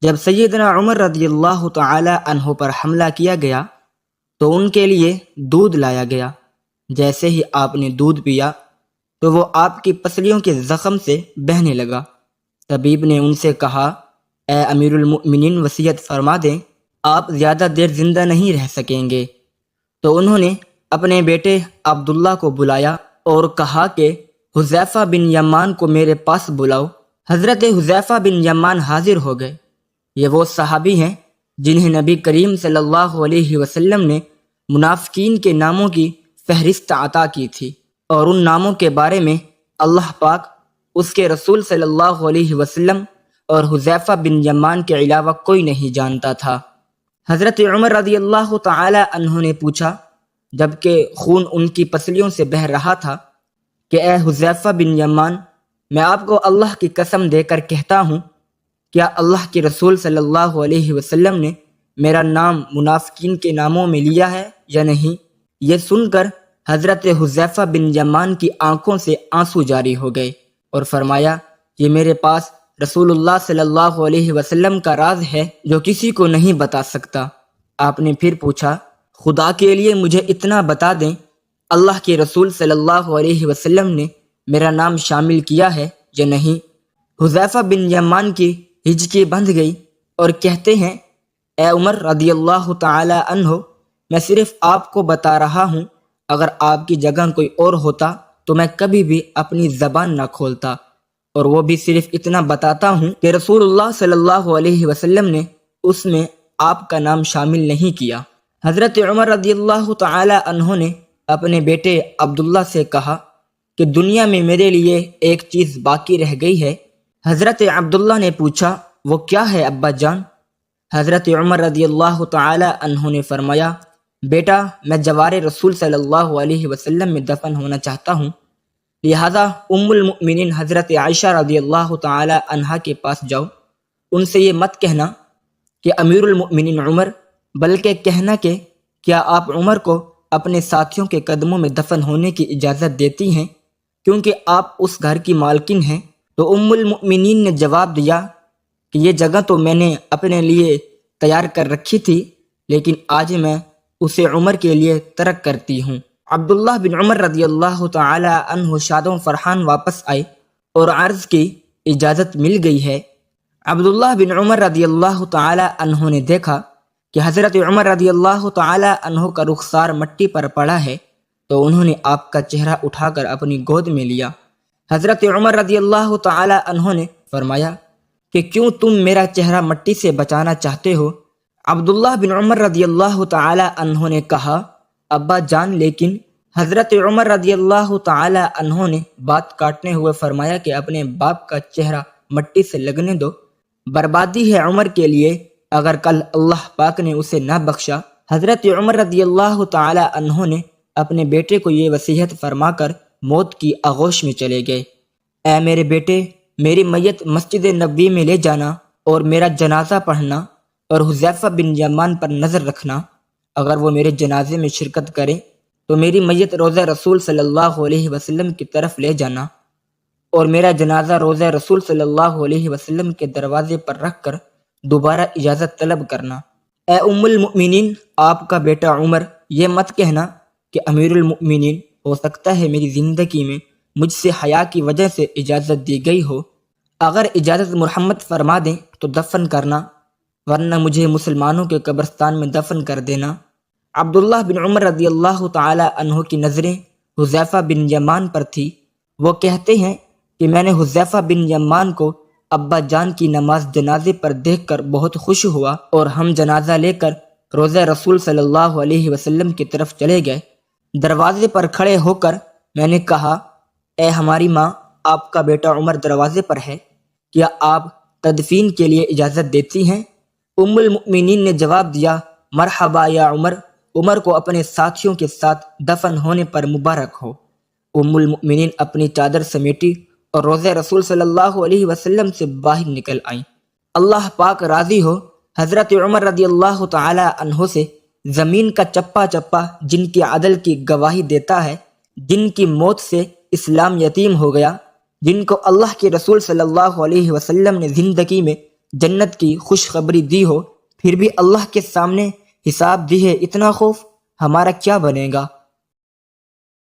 جب سیدنا عمر رضی اللہ تعالی عنہ پر حملہ کیا گیا تو ان کے لیے دودھ لایا گیا۔ جیسے ہی آپ نے دودھ پیا تو وہ آپ کی پسلیوں کے زخم سے بہنے لگا۔ طبیب نے ان سے کہا، اے امیر المؤمنین وصیت فرما دیں، آپ زیادہ دیر زندہ نہیں رہ سکیں گے۔ تو انہوں نے اپنے بیٹے عبداللہ کو بلایا اور کہا کہ حذیفہ بن یمان کو میرے پاس بلاؤ۔ حضرت حذیفہ بن یمان حاضر ہو گئے۔ یہ وہ صحابی ہیں جنہیں نبی کریم صلی اللہ علیہ وسلم نے منافقین کے ناموں کی فہرست عطا کی تھی، اور ان ناموں کے بارے میں اللہ پاک، اس کے رسول صلی اللہ علیہ وسلم اور حذیفہ بن یمان کے علاوہ کوئی نہیں جانتا تھا۔ حضرت عمر رضی اللہ تعالی عنہ نے پوچھا، جبکہ خون ان کی پسلیوں سے بہہ رہا تھا، کہ اے حذیفہ بن یمان، میں آپ کو اللہ کی قسم دے کر کہتا ہوں، کیا اللہ کے رسول صلی اللہ علیہ وسلم نے میرا نام منافقین کے ناموں میں لیا ہے یا نہیں؟ یہ سن کر حضرت حذیفہ بن یمان کی آنکھوں سے آنسو جاری ہو گئے اور فرمایا، یہ میرے پاس رسول اللہ صلی اللہ علیہ وسلم کا راز ہے جو کسی کو نہیں بتا سکتا۔ آپ نے پھر پوچھا، خدا کے لیے مجھے اتنا بتا دیں، اللہ کے رسول صلی اللہ علیہ وسلم نے میرا نام شامل کیا ہے یا نہیں؟ حذیفہ بن یمان کی ہچکی بندھ گئی اور کہتے ہیں، اے عمر رضی اللہ تعالی عنہ، میں صرف آپ کو بتا رہا ہوں، اگر آپ کی جگہ کوئی اور ہوتا تو میں کبھی بھی اپنی زبان نہ کھولتا، اور وہ بھی صرف اتنا بتاتا ہوں کہ رسول اللہ صلی اللہ علیہ وسلم نے اس میں آپ کا نام شامل نہیں کیا۔ حضرت عمر رضی اللہ تعالی عنہ نے اپنے بیٹے عبداللہ سے کہا کہ دنیا میں میرے لیے ایک چیز باقی رہ گئی ہے۔ حضرت عبداللہ نے پوچھا، وہ کیا ہے ابا جان؟ حضرت عمر رضی اللہ تعالی عنہ نے فرمایا، بیٹا، میں جوار رسول صلی اللہ علیہ وسلم میں دفن ہونا چاہتا ہوں، لہذا ام المؤمنین حضرت عائشہ رضی اللہ تعالی عنہا کے پاس جاؤ، ان سے یہ مت کہنا کہ امیر المؤمنین عمر، بلکہ کہنا کہ کیا آپ عمر کو اپنے ساتھیوں کے قدموں میں دفن ہونے کی اجازت دیتی ہیں، کیونکہ آپ اس گھر کی مالکن ہیں؟ تو ام المؤمنین نے جواب دیا کہ یہ جگہ تو میں نے اپنے لیے تیار کر رکھی تھی، لیکن آج میں اسے عمر کے لیے ترک کرتی ہوں۔ عبداللہ بن عمر رضی اللہ تعالی عنہ شاد و فرحان واپس آئے اور عرض کی، اجازت مل گئی ہے۔ عبداللہ بن عمر رضی اللہ تعالی عنہ نے دیکھا کہ حضرت عمر رضی اللہ تعالی عنہ کا رخسار مٹی پر پڑا ہے، تو انہوں نے آپ کا چہرہ اٹھا کر اپنی گود میں لیا۔ حضرت عمر رضی اللہ تعالی عنہ نے فرمایا کہ کیوں تم میرا چہرہ مٹی سے بچانا چاہتے ہو؟ عبداللہ بن عمر رضی اللہ تعالی عنہ نے کہا، ابا جان، لیکن حضرت عمر رضی اللہ تعالی عنہ نے بات کاٹنے ہوئے فرمایا کہ اپنے باپ کا چہرہ مٹی سے لگنے دو، بربادی ہے عمر کے لیے اگر کل اللہ پاک نے اسے نہ بخشا۔ حضرت عمر رضی اللہ تعالی عنہ نے اپنے بیٹے کو یہ وصیت فرما کر موت کی آغوش میں چلے گئے، اے میرے بیٹے، میری میت مسجد نبوی میں لے جانا اور میرا جنازہ پڑھنا، اور حذیفہ بن یمان پر نظر رکھنا، اگر وہ میرے جنازے میں شرکت کرے تو میری میت روضہ رسول صلی اللہ علیہ وسلم کی طرف لے جانا، اور میرا جنازہ روضہ رسول صلی اللہ علیہ وسلم کے دروازے پر رکھ کر دوبارہ اجازت طلب کرنا۔ اے ام المؤمنین، آپ کا بیٹا عمر، یہ مت کہنا کہ امیر المؤمنین، ہو سکتا ہے میری زندگی میں مجھ سے حیا کی وجہ سے اجازت دی گئی ہو، اگر اجازت محمد فرما دیں تو دفن کرنا، ورنہ مجھے مسلمانوں کے قبرستان میں دفن کر دینا۔ عبداللہ بن عمر رضی اللہ تعالی عنہ کی نظریں حذیفہ بن یمان پر تھی۔ وہ کہتے ہیں کہ میں نے حذیفہ بن یمان کو ابا جان کی نماز جنازے پر دیکھ کر بہت خوش ہوا، اور ہم جنازہ لے کر روضہ رسول صلی اللہ علیہ وسلم کی طرف چلے گئے۔ دروازے پر کھڑے ہو کر میں نے کہا، اے ہماری ماں، آپ کا بیٹا عمر دروازے پر ہے، کیا آپ تدفین کے لیے اجازت دیتی ہیں؟ ام المؤمنین نے جواب دیا، مرحبا یا عمر، عمر کو اپنے ساتھیوں کے ساتھ دفن ہونے پر مبارک ہو۔ ام المؤمنین اپنی چادر سمیٹی اور روضہ رسول صلی اللہ علیہ وسلم سے باہر نکل آئیں۔ اللہ پاک راضی ہو، حضرت عمر رضی اللہ تعالی عنہ سے زمین کا چپا چپا جن کی عدل کی گواہی دیتا ہے، جن کی موت سے اسلام یتیم ہو گیا، جن کو اللہ کے رسول صلی اللہ علیہ وسلم نے زندگی میں جنت کی خوشخبری دی ہو، پھر بھی اللہ کے سامنے حساب دی ہے، اتنا خوف ہمارا کیا بنے گا؟